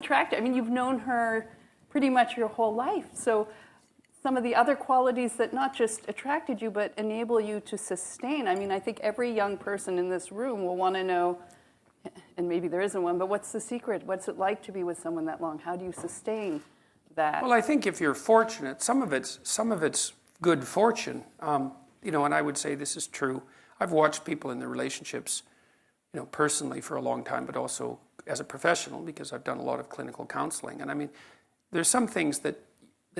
attractive. I mean, you've known her pretty much your whole life. So some of the other qualities that not just attracted you, but enable you to sustain. I mean, I think every young person in this room will want to know, and maybe there isn't one, but what's the secret? What's it like to be with someone that long? How do you sustain that? Well, I think if you're fortunate, some of it's good fortune. And I would say this is true. I've watched people in their relationships, personally for a long time, but also as a professional because I've done a lot of clinical counseling. And I mean, there's some things that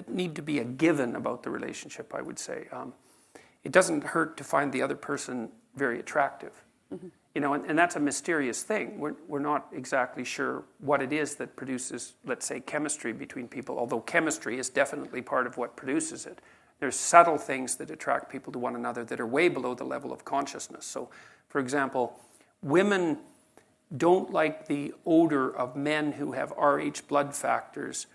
need to be a given about the relationship, I would say. It doesn't hurt to find the other person very attractive. Mm-hmm. And that's a mysterious thing. We're not exactly sure what it is that produces, let's say, chemistry between people, although chemistry is definitely part of what produces it. There's subtle things that attract people to one another that are way below the level of consciousness. So, for example, women don't like the odor of men who have Rh blood factors,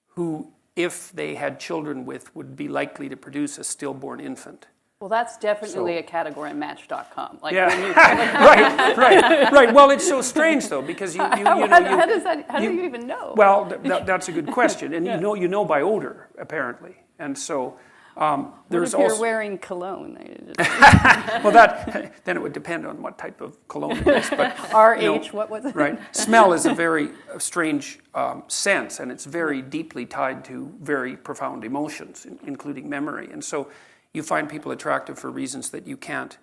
who, if they had children with, would be likely to produce a stillborn infant. Well, that's definitely a category on Match.com. Like, yeah, right. Well, it's so strange though because how do you even know? Well, that's a good question, and you know by odor apparently, and so there's what if you're also wearing cologne. Well, then it would depend on what type of cologne it is. But RH, what was it? Right, smell is a very strange sense, and it's very deeply tied to very profound emotions, including memory, and so. You find people attractive for reasons that you can't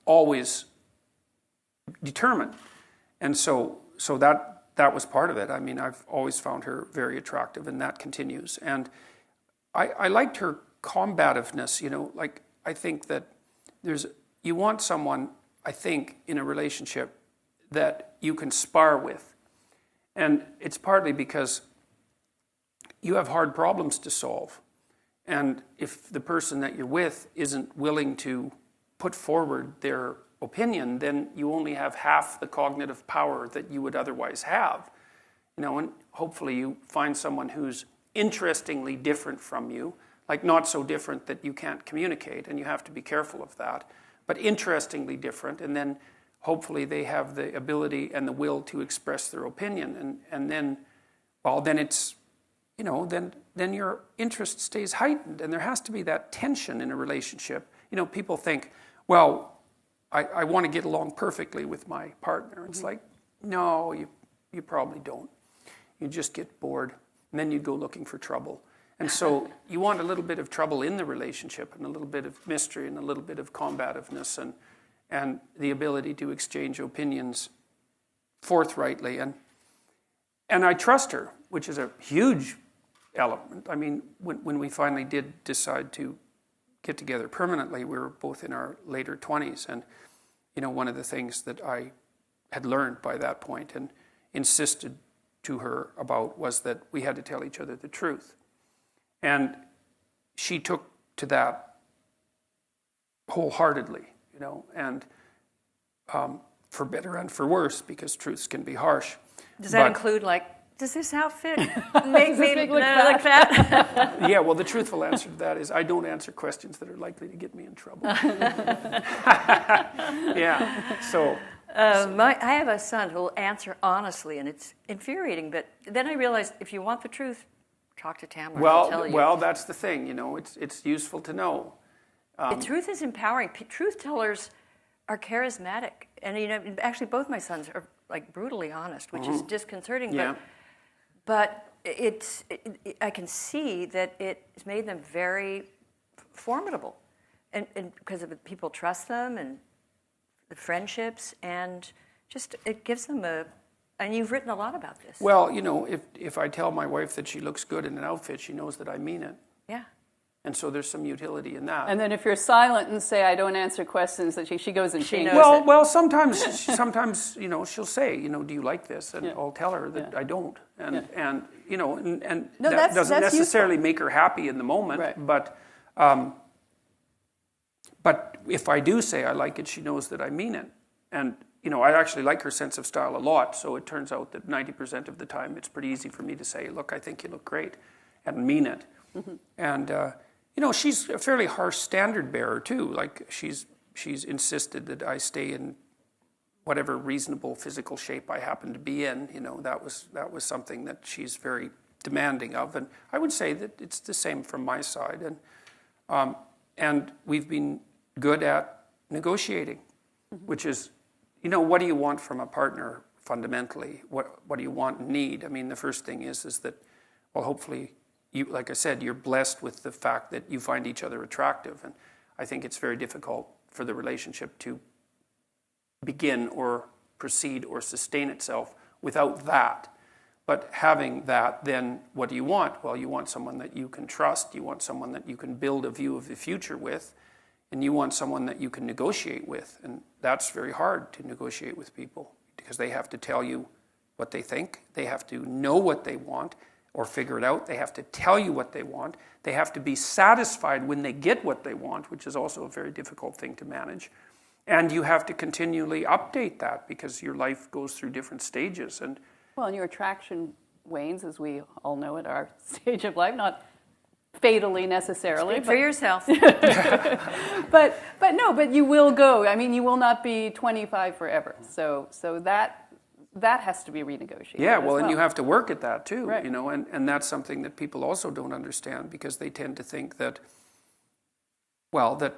always determine. And so that was part of it. I mean, I've always found her very attractive, and that continues. And I liked her combativeness, like I think that you want someone, I think, in a relationship that you can spar with. And it's partly because you have hard problems to solve. And if the person that you're with isn't willing to put forward their opinion, then you only have half the cognitive power that you would otherwise have. And hopefully you find someone who's interestingly different from you, like not so different that you can't communicate, and you have to be careful of that, but interestingly different, and then hopefully they have the ability and the will to express their opinion, and then it's, then your interest stays heightened, and there has to be that tension in a relationship. People think, well, I want to get along perfectly with my partner. It's like, no, you probably don't. You just get bored, and then you go looking for trouble. And so you want a little bit of trouble in the relationship, and a little bit of mystery, and a little bit of combativeness, and the ability to exchange opinions forthrightly. And I trust her, which is a huge element. I mean, when we finally did decide to get together permanently, we were both in our later 20s. And, one of the things that I had learned by that point and insisted to her about was that we had to tell each other the truth. And she took to that wholeheartedly, and for better and for worse, because truths can be harsh. Does that include, does this outfit make me look fat? Yeah, well, the truthful answer to that is I don't answer questions that are likely to get me in trouble. Yeah, so... I have a son who will answer honestly, and it's infuriating, but then I realized if you want the truth, talk to Tamara. I'll tell you. Well, that's the thing, it's useful to know. The truth is empowering. Truth tellers are charismatic, and actually both my sons are brutally honest, which is disconcerting, yeah. But I can see that it's made them very formidable, and because of people trust them and the friendships, and just it gives them and you've written a lot about this. Well, if I tell my wife that she looks good in an outfit, she knows that I mean it. Yeah. And so there's some utility in that. And then if you're silent and say, I don't answer questions, that she goes and changes it. Well, sometimes she'll say, do you like this? And I'll tell her that I don't. And that doesn't necessarily make her happy in the moment. Right. But if I do say I like it, she knows that I mean it. And, I actually like her sense of style a lot. So it turns out that 90% of the time it's pretty easy for me to say, look, I think you look great, and mean it. Mm-hmm. And, she's a fairly harsh standard bearer too. Like she's insisted that I stay in whatever reasonable physical shape I happen to be in, that was something that she's very demanding of. And I would say that it's the same from my side. And we've been good at negotiating, which is, what do you want from a partner fundamentally? What do you want and need? I mean, the first thing is that, well, hopefully, like I said, you're blessed with the fact that you find each other attractive. And I think it's very difficult for the relationship to begin or proceed or sustain itself without that. But having that, then what do you want? Well, you want someone that you can trust. You want someone that you can build a view of the future with. And you want someone that you can negotiate with. And that's very hard to negotiate with people because they have to tell you what they think. They have to know what they want or figure it out. They have to tell you what they want. They have to be satisfied when they get what they want, which is also a very difficult thing to manage. And you have to continually update that because your life goes through different stages. And your attraction wanes, as we all know at our stage of life, not fatally necessarily. Speak for yourself. but you will go. I mean, you will not be 25 forever. So that has to be renegotiated. Yeah, well, and you have to work at that too, right. And that's something that people also don't understand because they tend to think that, well, that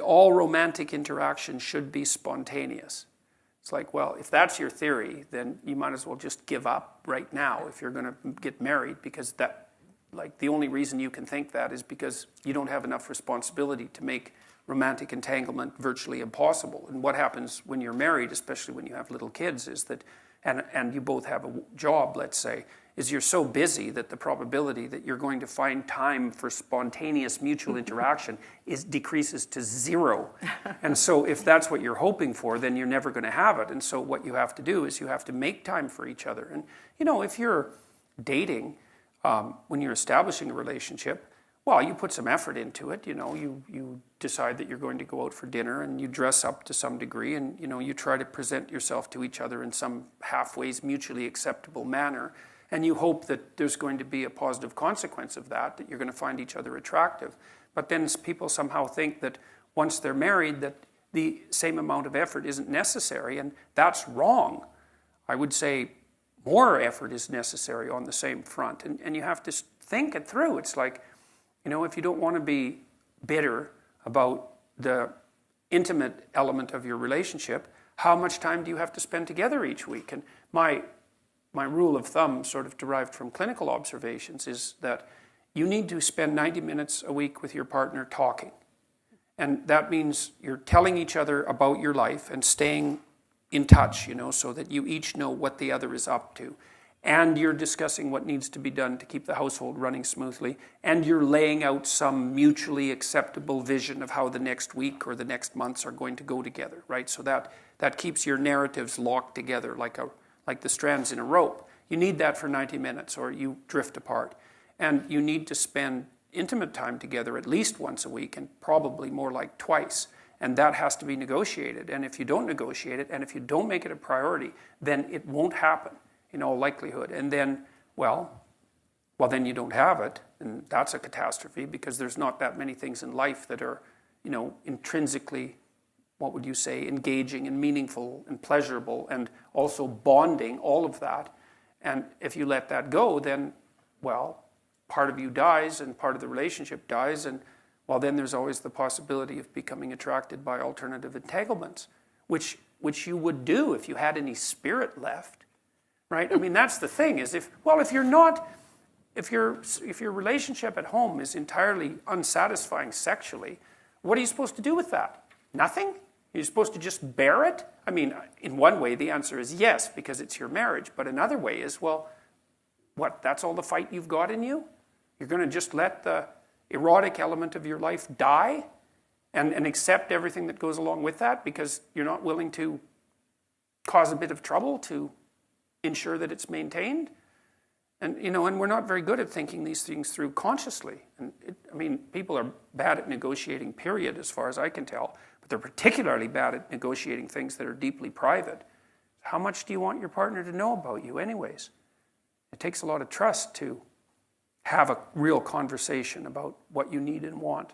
all romantic interaction should be spontaneous. It's like, well, if that's your theory, then you might as well just give up right now if you're going to get married because the only reason you can think that is because you don't have enough responsibility to make romantic entanglement virtually impossible. And what happens when you're married, especially when you have little kids, is that, and you both have a job, let's say, is you're so busy that the probability that you're going to find time for spontaneous mutual interaction decreases to zero. And so if that's what you're hoping for, then you're never going to have it. And so what you have to do is you have to make time for each other. And, if you're dating, when you're establishing a relationship, well, you put some effort into it. You decide that you're going to go out for dinner and you dress up to some degree and, you try to present yourself to each other in some halfway mutually acceptable manner. And you hope that there's going to be a positive consequence of that you're going to find each other attractive. But then people somehow think that once they're married that the same amount of effort isn't necessary, and that's wrong. I would say more effort is necessary on the same front. And you have to think it through. It's like, if you don't want to be bitter about the intimate element of your relationship, how much time do you have to spend together each week? And my rule of thumb, sort of derived from clinical observations, is that you need to spend 90 minutes a week with your partner talking. And that means you're telling each other about your life and staying in touch, so that you each know what the other is up to. And you're discussing what needs to be done to keep the household running smoothly. And you're laying out some mutually acceptable vision of how the next week or the next months are going to go together, right? So that keeps your narratives locked together like the strands in a rope. You need that for 90 minutes or you drift apart. And you need to spend intimate time together at least once a week and probably more like twice. And that has to be negotiated. And if you don't negotiate it and if you don't make it a priority, then it won't happen in all likelihood. And then, well, then you don't have it. And that's a catastrophe because there's not that many things in life that are, intrinsically, what would you say, engaging and meaningful and pleasurable and also bonding, all of that. And if you let that go, then, well, part of you dies and part of the relationship dies. And, well, then there's always the possibility of becoming attracted by alternative entanglements, which you would do if you had any spirit left, right? I mean, that's the thing is if your relationship at home is entirely unsatisfying sexually, what are you supposed to do with that? Nothing? You're supposed to just bear it? I mean, in one way, the answer is yes, because it's your marriage. But another way is, well, what, that's all the fight you've got in you? You're going to just let the erotic element of your life die and accept everything that goes along with that because you're not willing to cause a bit of trouble to ensure that it's maintained? And, and we're not very good at thinking these things through consciously. And people are bad at negotiating, period, as far as I can tell. But they're particularly bad at negotiating things that are deeply private. How much do you want your partner to know about you anyways? It takes a lot of trust to have a real conversation about what you need and want.